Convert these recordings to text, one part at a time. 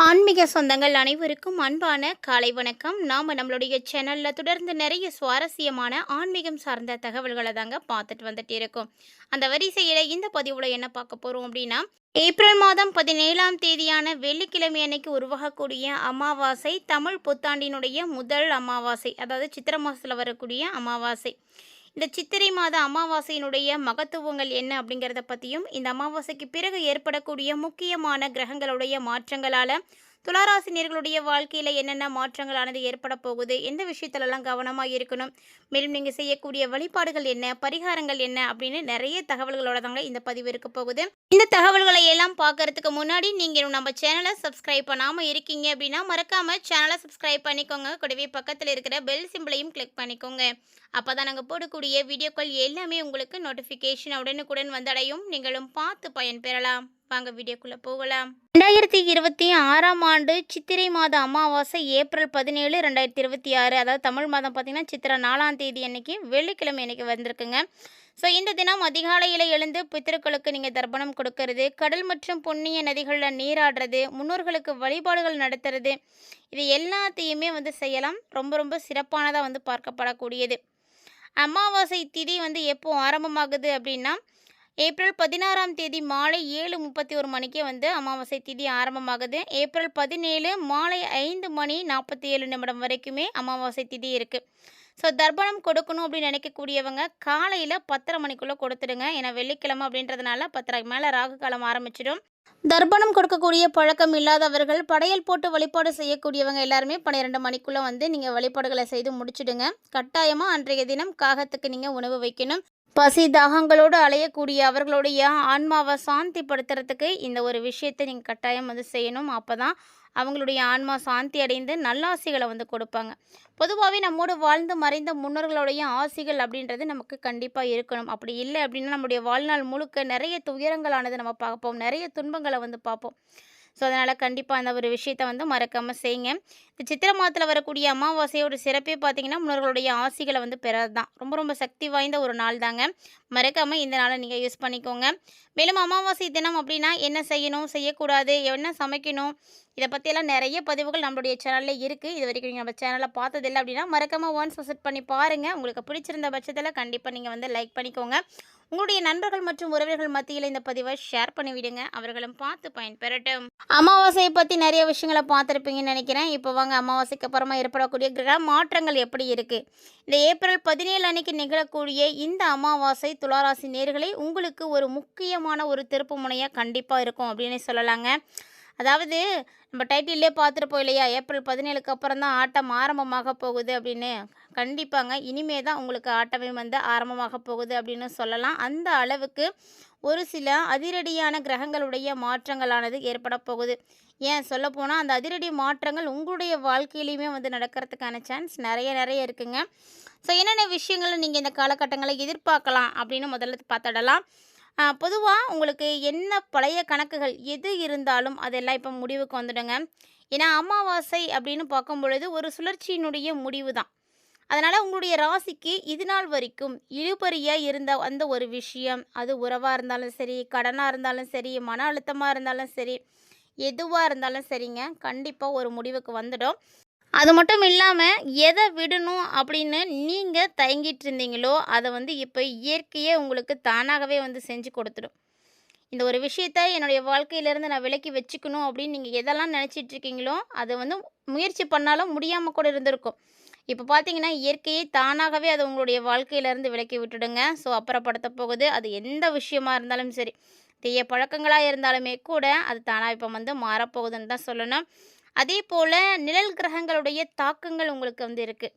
ஆன்மீக சொந்தங்கள் அனைவருக்கும் அன்பான காலை வணக்கம். நம்மளுடைய சேனலில் தொடர்ந்து நிறைய சுவாரஸ்யமான ஆன்மீகம் சார்ந்த தகவல்களை தாங்க பார்த்துட்டு வந்துட்டு இருக்கோம். அந்த வரிசையில் இந்த பதிவில் என்ன பார்க்க போகிறோம் அப்படின்னா, ஏப்ரல் மாதம் 17ஆம் தேதியான வெள்ளிக்கிழமை அன்னைக்கு உருவாகக்கூடிய அமாவாசை தமிழ் புத்தாண்டினுடைய முதல் அமாவாசை, அதாவது சித்திரை மாதத்தில் வரக்கூடிய அமாவாசை. இந்த சித்திரை மாத அமாவாசையினுடைய மகத்துவங்கள் என்ன அப்படிங்கிறத பற்றியும், இந்த அமாவாசைக்கு பிறகு ஏற்படக்கூடிய முக்கியமான கிரகங்களுடைய மாற்றங்களால் துளாராசினியர்களுடைய வாழ்க்கையில் என்னென்ன மாற்றங்களானது ஏற்பட போகுது, எந்த விஷயத்துலலாம் கவனமாக இருக்கணும், மேலும் நீங்கள் செய்யக்கூடிய வழிபாடுகள் என்ன, பரிகாரங்கள் என்ன அப்படின்னு நிறைய தகவல்களோட தாங்க இந்த பதிவு இருக்க போகுது. இந்த தகவல்களை எல்லாம் பார்க்கறதுக்கு முன்னாடி நீங்கள் நம்ம சேனலை சப்ஸ்கிரைப் பண்ணாமல் இருக்கீங்க அப்படின்னா மறக்காமல் சேனலை சப்ஸ்கிரைப் பண்ணிக்கோங்க. கூடவே பக்கத்தில் இருக்கிற பெல் சிம்பிளையும் கிளிக் பண்ணிக்கோங்க. அப்போ தான் நாங்கள் போடக்கூடிய வீடியோக்கள் எல்லாமே உங்களுக்கு நோட்டிஃபிகேஷன் உடனுக்குடன் வந்தடையும். நீங்களும் பார்த்து பயன்பெறலாம். வாங்க வீடியோக்குள்ளே போகலாம். 2026ஆம் ஆண்டு சித்திரை மாத அமாவாசை ஏப்ரல் 17, 2026, அதாவது தமிழ் மாதம் பார்த்திங்கன்னா சித்திரை 4ஆம் தேதி அன்னைக்கு வெள்ளிக்கிழமை அன்னைக்கு வந்திருக்குங்க. ஸோ இந்த தினம் அதிகாலையில் எழுந்து பித்திருக்களுக்கு நீங்கள் தர்ப்பணம் கொடுக்கறது, கடல் மற்றும் புண்ணிய நதிகளில் நீராடுறது, முன்னோர்களுக்கு வழிபாடுகள் நடத்துறது, இது எல்லாத்தையுமே செய்யலாம். ரொம்ப ரொம்ப சிறப்பானதாக பார்க்கப்படக்கூடியது. அமாவாசை திதி எப்போ ஆரம்பமாகுது அப்படின்னா, ஏப்ரல் 16ஆம் தேதி மாலை 7:31 மணிக்கே அமாவாசை திதி ஆரம்பமாகுது. ஏப்ரல் 17 மாலை 5:47 வரைக்குமே அமாவாசை திதி இருக்குது. ஸோ தர்ப்பணம் கொடுக்கணும் அப்படின்னு நினைக்கக்கூடியவங்க காலையில் 10:30 மணிக்குள்ளே கொடுத்துடுங்க. ஏன்னா வெள்ளிக்கிழமை அப்படின்றதுனால 10:30 மேலே ராகு காலம் ஆரம்பிச்சிடும். தர்ப்பணம் கொடுக்கக்கூடிய பழக்கம் இல்லாதவர்கள், படையல் போட்டு வழிபாடு செய்யக்கூடியவங்க எல்லாருமே 12 மணிக்குள்ளே நீங்கள் வழிபாடுகளை செய்து முடிச்சுடுங்க. கட்டாயமாக அன்றைய தினம் காகத்துக்கு நீங்கள் உணவு வைக்கணும். பசி தாகங்களோடு அலையக்கூடிய அவர்களுடைய ஆன்மாவை சாந்திப்படுத்துறதுக்கு இந்த ஒரு விஷயத்தை நீங்கள் கட்டாயம் செய்யணும். அப்போ தான் அவங்களுடைய ஆன்மா சாந்தி அடைந்து நல்லாசிகளை கொடுப்பாங்க. பொதுவாகவே நம்மோடு வாழ்ந்து மறைந்த முன்னோர்களுடைய ஆசிகள் அப்படின்றது நமக்கு கண்டிப்பாக இருக்கணும். அப்படி இல்லை அப்படின்னா நம்முடைய வாழ்நாள் முழுக்க நிறைய துயரங்களானது நம்ம பார்ப்போம், நிறைய துன்பங்களை பார்ப்போம். ஸோ அதனால் கண்டிப்பாக அந்த ஒரு விஷயத்தை மறக்காமல் செய்யுங்க. இந்த சித்திரை மாதத்தில் வரக்கூடிய அமாவாசையோட சிறப்பே பார்த்திங்கன்னா முன்னோர்களுடைய ஆசிகளை பெறது தான். ரொம்ப ரொம்ப சக்தி வாய்ந்த ஒரு நாள் தாங்க. மறக்காமல் இந்த நாளை நீங்கள் யூஸ் பண்ணிக்கோங்க. மேலும் அமாவாசை தினம் அப்படின்னா என்ன செய்யணும், செய்யக்கூடாது, என்ன சமைக்கணும், இதை பற்றியெல்லாம் நிறைய பதிவுகள் நம்மளுடைய சேனலில் இருக்குது. இது வரைக்கும் நீங்கள் நம்ம சேனலை பார்த்ததில்லை அப்படின்னா மறக்காமல் ஒன்ஸ் விசிட் பண்ணி பாருங்கள். உங்களுக்கு பிடிச்சிருந்த பட்சத்தில் கண்டிப்பாக நீங்கள் லைக் பண்ணிக்கோங்க. உங்களுடைய நண்பர்கள் மற்றும் உறவினர்கள் மத்தியில் இந்த பதிவை ஷேர் பண்ணி விடுங்க. அவர்களும் பார்த்து பயன்பெறட்டும். அமாவாசையை பற்றி நிறைய விஷயங்களை பார்த்துருப்பீங்கன்னு நினைக்கிறேன். இப்போ வாங்க அமாவாசைக்கு அப்புறமா ஏற்படக்கூடிய கிரக மாற்றங்கள் எப்படி இருக்குது. இந்த ஏப்ரல் 17 அன்னைக்கு நிகழக்கூடிய இந்த அமாவாசை துளாராசி நேயர்களே உங்களுக்கு ஒரு முக்கியமான ஒரு திருப்பு முனையாக கண்டிப்பாக இருக்கும் அப்படின்னு சொல்லலாங்க. அதாவது நம்ம டைட்டிலே பார்த்துருப்போம் இல்லையா, ஏப்ரல் 17க்கு அப்புறம் தான் ஆட்டம் ஆரம்பமாக போகுது அப்படின்னு. கண்டிப்பாங்க இனிமே தான் உங்களுக்கு ஆட்டமே ஆரம்பமாக போகுது அப்படின்னு சொல்லலாம். அந்த அளவுக்கு ஒரு சில அதிரடியான கிரகங்களுடைய மாற்றங்களானது ஏற்பட போகுது. ஏன் சொல்லப்போனால் அந்த அதிரடி மாற்றங்கள் உங்களுடைய வாழ்க்கையிலையுமே நடக்கிறதுக்கான சான்ஸ் நிறைய இருக்குங்க. ஸோ என்னென்ன விஷயங்களை நீங்கள் இந்த காலகட்டங்களில் எதிர்பார்க்கலாம் அப்படின்னு முதல்ல பார்த்துடலாம். பொதுவாக உங்களுக்கு என்ன பழைய கணக்குகள் எது இருந்தாலும் அதெல்லாம் இப்போ முடிவுக்கு வந்துடுங்க. ஏன்னா அமாவாசை அப்படின்னு பார்க்கும் பொழுது ஒரு சுழற்சியினுடைய முடிவு தான். அதனால் உங்களுடைய ராசிக்கு இது நாள் வரைக்கும் இழுபறியாக இருந்த அந்த ஒரு விஷயம், அது உறவாக இருந்தாலும் சரி, கடனாக இருந்தாலும் சரி, மன அழுத்தமாக இருந்தாலும் சரி, எதுவாக இருந்தாலும் சரிங்க, கண்டிப்பாக ஒரு முடிவுக்கு வந்துடும். அது மட்டும் இல்லாமல் எதை விடணும் அப்படின்னு நீங்கள் தயங்கிட்டு இருந்தீங்களோ அதை இப்போ இயற்கையே உங்களுக்கு தானாகவே செஞ்சு கொடுத்துடும். இந்த ஒரு விஷயத்தை என்னுடைய வாழ்க்கையிலேருந்து நான் விலக்கி வச்சுக்கணும் அப்படின்னு நீங்கள் எதெல்லாம் நினச்சிட்ருக்கீங்களோ அது முயற்சி பண்ணாலும் முடியாமல் கூட இருந்திருக்கும். இப்போ பார்த்தீங்கன்னா இயற்கையை தானாகவே அது உங்களுடைய வாழ்க்கையிலேருந்து விலக்கி விட்டுடுங்க. ஸோ அப்புறப்படுத்த போகுது. அது எந்த விஷயமா இருந்தாலும் சரி, தீய பழக்கங்களாக இருந்தாலுமே கூட அது தானாக இப்போ மாறப்போகுதுன்னு தான் சொல்லணும். அதே போல் நிழல் கிரகங்களுடைய தாக்கங்கள் உங்களுக்கு இருக்குது.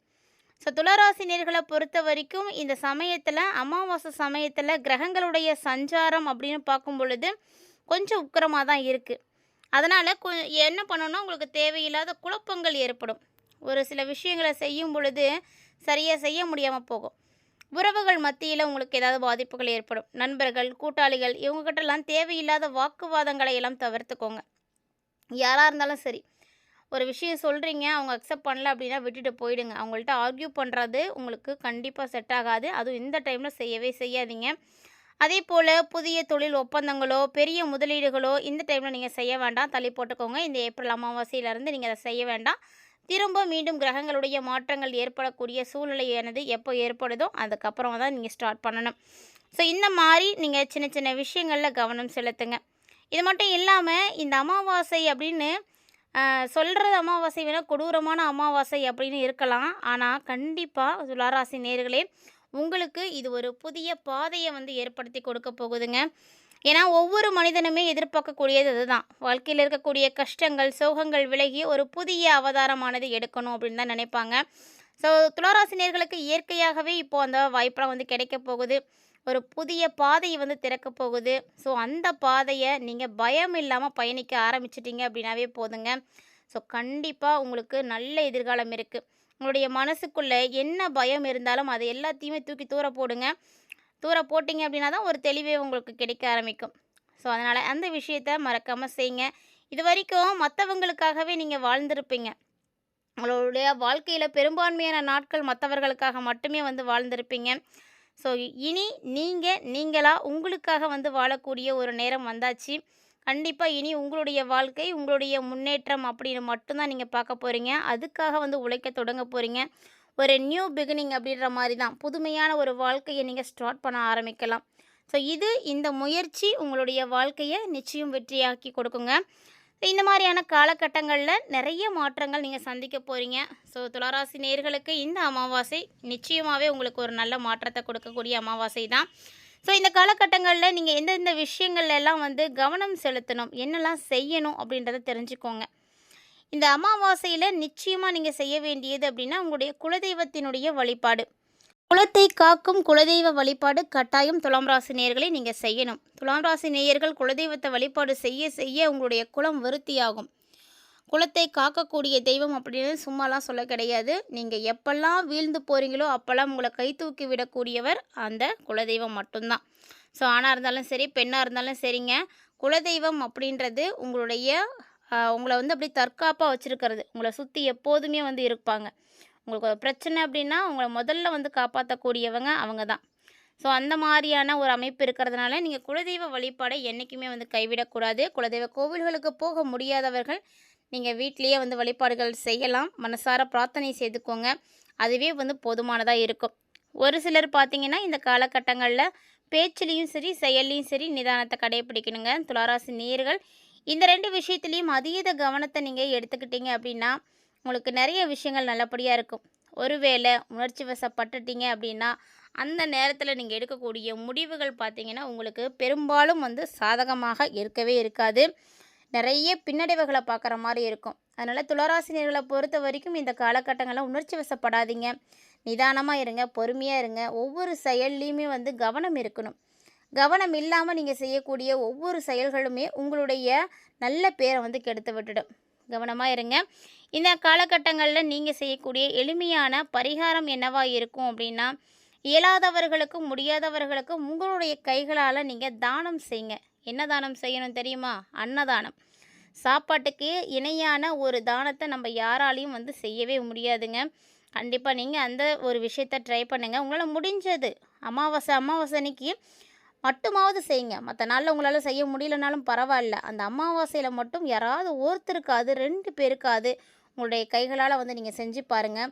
ஸோ துளாராசினியர்களை பொறுத்த வரைக்கும் இந்த சமயத்தில் அமாவாசை சமயத்தில் கிரகங்களுடைய சஞ்சாரம் அப்படின்னு பார்க்கும் பொழுது கொஞ்சம் உக்கிரமாக தான் இருக்குது. அதனால் என்ன பண்ணணும்னா உங்களுக்கு தேவையில்லாத குழப்பங்கள் ஏற்படும். ஒரு சில விஷயங்களை செய்யும் பொழுது சரியாக செய்ய முடியாமல் போகும். உறவுகள் மத்தியில் உங்களுக்கு ஏதாவது பாதிப்புகள் ஏற்படும். நண்பர்கள், கூட்டாளிகள் இவங்ககிட்டலாம் தேவையில்லாத வாக்குவாதங்களை எல்லாம் தவிர்த்துக்கோங்க. யாராக இருந்தாலும் சரி, ஒரு விஷயம் சொல்கிறீங்க, அவங்க அக்செப்ட் பண்ணல அப்படின்னா விட்டுட்டு போயிடுங்க. அவங்கள்ட்ட ஆர்கியூ பண்ணுறது உங்களுக்கு கண்டிப்பாக செட் ஆகாது. அதுவும் இந்த டைமில் செய்யவே செய்யாதீங்க. அதேபோல புதிய தொழில் ஒப்பந்தங்களோ, பெரிய முதலீடுகளோ இந்த டைம்ல நீங்க செய்ய வேண்டாம். தள்ளி போட்டுக்கோங்க. இந்த ஏப்ரல் அமாவாசையிலருந்து நீங்க அத செய்ய வேண்டாம். திரும்ப மீண்டும் கிரகங்களுடைய மாற்றங்கள் ஏற்படக்கூடிய சூழ்நிலையானது எப்போ ஏற்படுதோ, அதுக்கப்புறம் தான் நீங்க ஸ்டார்ட் பண்ணணும். ஸோ இந்த மாரி நீங்க சின்ன சின்ன விஷயங்கள்ல கவனம் செலுத்துங்க. இது மட்டும் இல்லாம, இந்த அமாவாசை அப்படின்னு சொல்றது அமாவாசை வேணா கொடூரமான அமாவாசை அப்படின்னு இருக்கலாம். ஆனா, கண்டிப்பா துளாராசி நேயர்களே, உங்களுக்கு இது ஒரு புதிய பாதைய வந்து ஏற்படுத்தி கொடுக்க போகுதுங்க. ஏன்னா, ஒவ்வொரு மனிதனுமே எதிர்பார்க்கக்கூடியது அதுதான். வாழ்க்கையில இருக்கக்கூடிய கஷ்டங்கள், சோகங்கள் விலகி ஒரு புதிய அவதாரமானது எடுக்கணும் அப்படின்னு தான் நினைப்பாங்க. ஸோ, துளாராசி நேயர்களுக்கு இயற்கையாகவே இப்போ அந்த வாய்ப்பெல்லாம் வந்து கிடைக்க போகுது. ஒரு புதிய பாதை வந்து திறக்க போகுது. ஸோ, அந்த பாதைய நீங்க பயம் இல்லாம பயணிக்க ஆரம்பிச்சுட்டீங்க அப்படின்னாவே போதுங்க. ஸோ, கண்டிப்பா உங்களுக்கு நல்ல எதிர்காலம் இருக்கு. உங்களுடைய மனசுக்குள்ள என்ன பயம் இருந்தாலும் அது எல்லாத்தையுமே தூக்கி தூர போடுங்க. தூர போட்டீங்க அப்படின்னா தான் ஒரு தெளிவே உங்களுக்கு கிடைக்க ஆரம்பிக்கும். ஸோ, அதனால அந்த விஷயத்த மறக்காம செய்யுங்க. இதுவரைக்கும் மத்தவங்களுக்காகவே நீங்க வாழ்ந்திருப்பீங்க. உங்களுடைய வாழ்க்கையில பெரும்பான்மையான நாட்கள் மத்தவர்களுக்காக மட்டுமே வந்து வாழ்ந்திருப்பீங்க. ஸோ, இனி நீங்க நீங்களா உங்களுக்காக வந்து வாழக்கூடிய ஒரு நேரம் வந்தாச்சு. கண்டிப்பா இனி உங்களுடைய வாழ்க்கை, உங்களுடைய முன்னேற்றம் அப்படின்னு மட்டும் தான் நீங்க பார்க்க போறீங்க. அதுக்காக வந்து உழைக்க தொடங்க போறீங்க. ஒரு நியூ பிகினிங் அப்படின்ற மாரி தான். புதுமையான ஒரு வாழ்க்கைய நீங்க ஸ்டார்ட் பண்ண ஆரம்பிக்கலாம். ஸோ, இந்த முயற்சி உங்களுடைய வாழ்க்கைய நிச்சயம் வெற்றியாக்கி கொடுக்குங்க. இந்த மாதிரியான காலகட்டங்கள்ல நிறைய மாற்றங்கள் நீங்க சந்திக்க போறீங்க. ஸோ, துளாராசி நேயர்களுக்கு இந்த அமாவாசை நிச்சயமாவே உங்களுக்கு ஒரு நல்ல மாற்றத்த கொடுக்கக்கூடிய அமாவாசை தான். ஸோ, இந்த காலகட்டங்கள்ல நீங்க எந்தெந்த விஷயங்கள்ல எல்லாம் வந்து கவனம் செலுத்தணும், என்னெல்லாம் செய்யணும் அப்படின்றத தெரிஞ்சுக்கோங்க. இந்த அமாவாசையில நிச்சயமா நீங்க செய்ய வேண்டியது அப்படின்னா, உங்களுடைய குலதெய்வத்தினுடைய வழிபாடு. குலத்தை காக்கும் குலதெய்வ வழிபாடு கட்டாயம் துலாம் ராசி நேயர்களை நீங்கள் செய்யணும். துலாம் ராசி நேயர்கள் குலதெய்வத்தை வழிபாடு செய்ய செய்ய உங்களுடைய குலம் விருத்தியாகும். குலத்தை காக்கக்கூடிய தெய்வம் அப்படின்னு சும்மாலாம் சொல்ல கிடையாது. நீங்கள் எப்பெல்லாம் வீழ்ந்து போகிறீங்களோ அப்போல்லாம் உங்களை கை தூக்கி விடக்கூடியவர் அந்த குலதெய்வம் மட்டும்தான். ஸோ, ஆணாக இருந்தாலும் சரி, பெண்ணாக இருந்தாலும் சரிங்க, குலதெய்வம் அப்படின்றது உங்களை வந்து அப்படி தற்காப்பாக வச்சுருக்கிறது. உங்களை சுற்றி எப்போதுமே வந்து இருப்பாங்க. உங்களுக்கு ஒரு பிரச்சனை அப்படின்னா உங்களை முதல்ல வந்து காப்பாற்றக்கூடியவங்க அவங்க தான். ஸோ, அந்த மாதிரியான ஒரு அமைப்பு இருக்கிறதுனால நீங்கள் குலதெய்வ வழிபாடை என்றைக்குமே வந்து கைவிடக்கூடாது. குலதெய்வ கோவில்களுக்கு போக முடியாதவர்கள் நீங்கள் வீட்டிலேயே வந்து வழிபாடுகள் செய்யலாம். மனசார பிரார்த்தனை செய்துக்கோங்க. அதுவே வந்து போதுமானதாக இருக்கும். ஒரு சிலர் பார்த்தீங்கன்னா இந்த காலகட்டங்களில் பேச்சுலேயும் சரி, செயல்லையும் சரி நிதானத்தை கடைப்பிடிக்கணுங்க. துளாராசி நேயர்கள் இந்த 2 விஷயத்துலேயும் அதீத கவனத்தை நீங்கள் எடுத்துக்கிட்டீங்க அப்படின்னா உங்களுக்கு நிறைய விஷயங்கள் நல்லபடியாக இருக்கும். ஒருவேளை உணர்ச்சி வசப்பட்டுட்டீங்க அப்படின்னா, அந்த நேரத்தில் நீங்கள் எடுக்கக்கூடிய முடிவுகள் பார்த்தீங்கன்னா, உங்களுக்கு பெரும்பாலும் வந்து சாதகமாக இருக்கவே இருக்காது. நிறைய பின்னடைவுகளை பார்க்குற மாரி இருக்கும். அதனால் துளாராசினியர்களை பொறுத்த வரைக்கும் இந்த காலகட்டங்களில் உணர்ச்சி வசப்படாதீங்க. நிதானமாக இருங்க, பொறுமையாக இருங்க. ஒவ்வொரு செயல்லையுமே வந்து கவனம் இருக்கணும். கவனம் இல்லாமல் நீங்கள் செய்யக்கூடிய ஒவ்வொரு செயல்களுமே உங்களுடைய நல்ல பேரை வந்து கெடுத்து விட்டுடும். கவனமாக இருங்க. இந்த காலகட்டங்களில் நீங்கள் செய்யக்கூடிய எளிமையான பரிகாரம் என்னவா இருக்கும் அப்படின்னா, இயலாதவர்களுக்கும் முடியாதவர்களுக்கும் உங்களுடைய கைகளால் நீங்கள் தானம் செய்யுங்க. என்ன தானம் செய்யணும் தெரியுமா? அன்னதானம். சாப்பாட்டுக்கு இணையான ஒரு தானத்தை நம்ம யாராலையும் வந்து செய்யவே முடியாதுங்க. கண்டிப்பாக நீங்கள் அந்த ஒரு விஷயத்தை ட்ரை பண்ணுங்கள். உங்களால் முடிஞ்சது அமாவாசை அன்னைக்கு மட்டுமாவது செய்யுங்க. மற்ற நாளில் உங்களால் செய்ய முடியலனாலும் பரவாயில்ல. அந்த அமாவாசையில் மட்டும் யாராவது ஒருத்தருக்காவது 2 பேருக்காவது உங்களுடைய கைகளால் வந்து நீங்கள் செஞ்சு பாருங்கள்.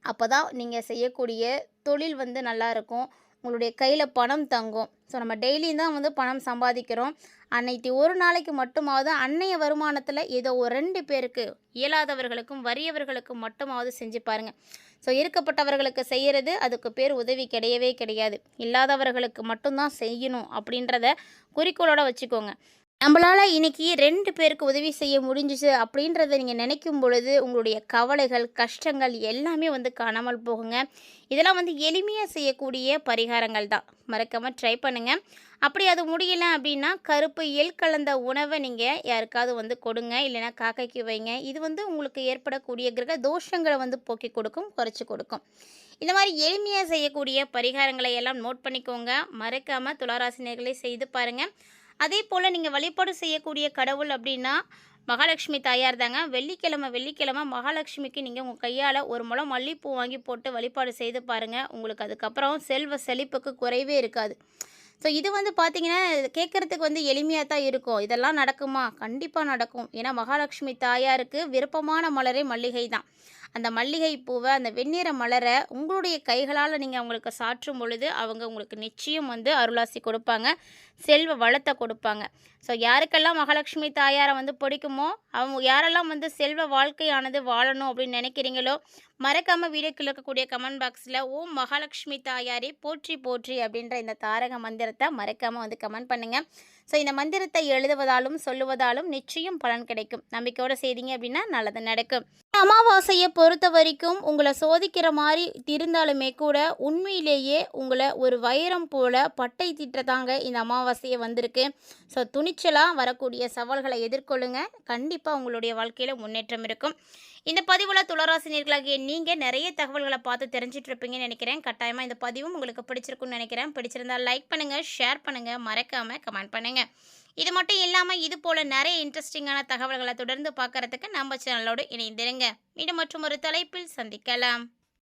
அப்போ தான் நீங்கள் செய்யக்கூடிய தொழில் வந்து நல்லாயிருக்கும். உங்களுடைய கையில் பணம் தங்கும். ஸோ, நம்ம டெய்லியும் தான் வந்து பணம் சம்பாதிக்கிறோம். அன்னைக்கு ஒரு நாளைக்கு மட்டுமாவது அன்னைய வருமானத்தில் ஏதோ ஒரு 2 பேருக்கு, இயலாதவர்களுக்கும் வறியவர்களுக்கும் மட்டுமாவது செஞ்சு பாருங்கள். ஸோ, இருக்கப்பட்டவர்களுக்கு செய்கிறது அதுக்கு பேர் உதவி கிடையவே கிடையாது. இல்லாதவர்களுக்கு மட்டும்தான் செய்யணும் அப்படின்றத குறிக்கோளோட வச்சுக்கோங்க. நம்மளால் இன்றைக்கி 2 பேருக்கு உதவி செய்ய முடிஞ்சிச்சு அப்படின்றத நீங்கள் நினைக்கும் பொழுது உங்களுடைய கவலைகள், கஷ்டங்கள் எல்லாமே வந்து காணாமல் போகுங்க. இதெல்லாம் வந்து எளிமையாக செய்யக்கூடிய பரிகாரங்கள் தான். மறக்காமல் ட்ரை பண்ணுங்கள். அப்படி அது முடியல அப்படின்னா கருப்பு எள் கலந்த உணவை நீங்கள் யாருக்காவது வந்து கொடுங்க. இல்லைன்னா காக்கைக்கு வைங்க. இது வந்து உங்களுக்கு ஏற்படக்கூடிய கிரக தோஷங்களை வந்து போக்கி கொடுக்கும், குறைச்சி கொடுக்கும். இந்த மாதிரி எளிமையாக செய்யக்கூடிய பரிகாரங்களை எல்லாம் நோட் பண்ணிக்கோங்க. மறக்காமல் துளாராசினியர்களை செய்து பாருங்கள். அதே போல் நீங்கள் வழிபாடு செய்யக்கூடிய கடவுள் அப்படின்னா மகாலட்சுமி தாயார் தாங்க. வெள்ளிக்கிழமை மகாலட்சுமிக்கு நீங்கள் உங்கள் கையால் ஒரு முழம் மல்லிப்பூ வாங்கி போட்டு வழிபாடு செய்து பாருங்கள். உங்களுக்கு அதுக்கப்புறம் செல்வ செழிப்புக்கு குறைவே இருக்காது. ஸோ இது வந்து பார்த்தீங்கன்னா, கேட்கறதுக்கு வந்து எளிமையா தான் இருக்கும். இதெல்லாம் நடக்குமா? கண்டிப்பா நடக்கும். ஏன்னா மகாலட்சுமி தாயாருக்கு விருப்பமான மலரே மல்லிகை தான். அந்த மல்லிகை பூவ, அந்த வெண்ணிற மலர உங்களுடைய கைகளால நீங்க அவங்களுக்கு சாற்றும் பொழுது, அவங்க உங்களுக்கு நிச்சயம் வந்து அருளாசி கொடுப்பாங்க. செல்வ வளத்த கொடுப்பாங்க. ஸோ யாருக்கெல்லாம் மகாலட்சுமி தாயார வந்து பிடிக்குமோ, அவங்க யாரெல்லாம் வந்து செல்வ வாழ்க்கையானது வாழணும் அப்படின்னு நினைக்கிறீங்களோ, மறக்காம வீடியோக்குள்ள இருக்கக்கூடிய கமெண்ட் பாக்ஸ்ல ஓம் மகாலட்சுமி தாயாரே போற்றி போற்றி அப்படின்ற இந்த தாரக மந்திரத்த மறக்காம வந்து கமெண்ட் பண்ணுங்க. ஸோ இந்த மந்திரத்தை எழுதுவதாலும், சொல்லுவதாலும் நிச்சயம் பலன் கிடைக்கும். நம்பிக்கையோட செய்தீங்க அப்படின்னா நல்லது நடக்கும். அமாவாசைய பொறுத்தவரைக்கும் உங்கள சோதிக்கிற மாரி இருந்தாலுமே கூட, உண்மையிலேயே உங்கள ஒரு வைரம் போல பட்டை தீட்டத்தாங்க இந்த அமாவாசையே வந்திருக்கு. ஸோ துணிச்சலா வரக்கூடிய சவால்களை எதிர்கொள்ளுங்க. கண்டிப்பா உங்களுடைய வாழ்க்கையில முன்னேற்றம் இருக்கும். இந்த பதிவுல துளாராசினியர்களாகிய நீங்க நிறைய தகவல்கள பார்த்து தெரிஞ்சுட்டு இருப்பீங்கன்னு நினைக்கிறேன். கட்டாயமா இந்த பதிவும் உங்களுக்கு பிடிச்சிருக்கும்னு நினைக்கிறேன். பிடிச்சிருந்தா லைக் பண்ணுங்க, ஷேர் பண்ணுங்க, மறக்காம கமெண்ட் பண்ணுங்க. இது மட்டும் இல்லாம இது போல நிறைய இன்ட்ரெஸ்டிங்கான தகவல்கள தொடர்ந்து பார்க்கறதுக்கு நம்ம சேனலோடு இணைந்திருங்க. மீண்டும் மற்றும் ஒரு தலைப்பில் சந்திக்கலாம்.